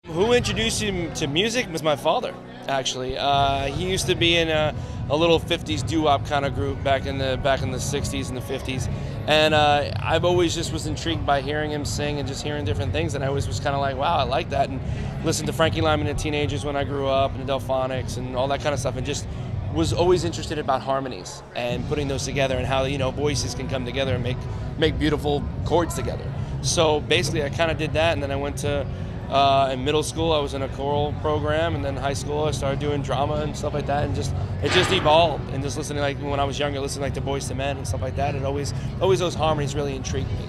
Who introduced him to music was my father, actually. He used to be in a little 50s doo-wop kind of group back in the 60s and the 50s. And I've always just was intrigued by hearing him sing and just hearing different things. And I always was kind of like, wow, I like that. And listened to Frankie Lyman and the Teenagers when I grew up, and the Delphonics and all that kind of stuff. And just was always interested about harmonies and putting those together and how, voices can come together and make beautiful chords together. So basically I kind of did that, and then I went to in middle school, I was in a choral program, and then high school, I started doing drama and stuff like that, and it just evolved. And just listening, like when I was younger, listening to Boyz II Men and stuff like that, it always those harmonies really intrigued me.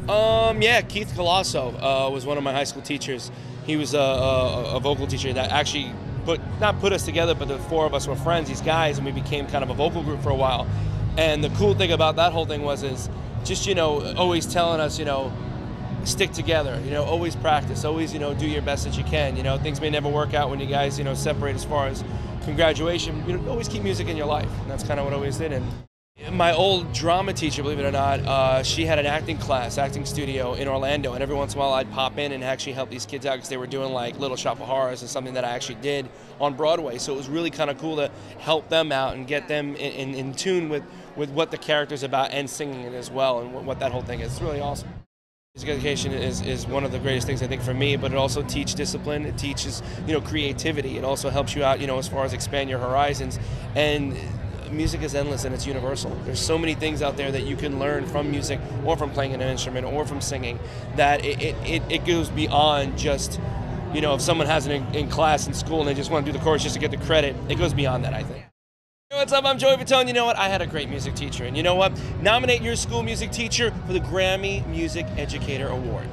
Yeah, Keith Colasso was one of my high school teachers. He was a vocal teacher that actually not put us together, but the four of us were friends, these guys, and we became kind of a vocal group for a while. And the cool thing about that whole thing was just always telling us stick together, always practice, always, do your best that you can. Things may never work out when you guys, separate as far as graduation. Always keep music in your life. And that's kind of what I always did. And my old drama teacher, believe it or not, she had an acting studio in Orlando. And every once in a while I'd pop in and actually help these kids out because they were doing like Little Shop of Horrors and something that I actually did on Broadway. So it was really kind of cool to help them out and get them in tune with what the character's about and singing it as well, and what that whole thing is. It's really awesome. Music education is one of the greatest things, I think, for me, but it also teaches discipline. It teaches, creativity. It also helps you out, as far as expand your horizons. And music is endless and it's universal. There's so many things out there that you can learn from music or from playing an instrument or from singing that it goes beyond just, if someone has it in class in school and they just want to do the chorus just to get the credit, it goes beyond that, I think. What's up? I'm Joey Fatone. You know what? I had a great music teacher. And you know what? Nominate your school music teacher for the Grammy Music Educator Award.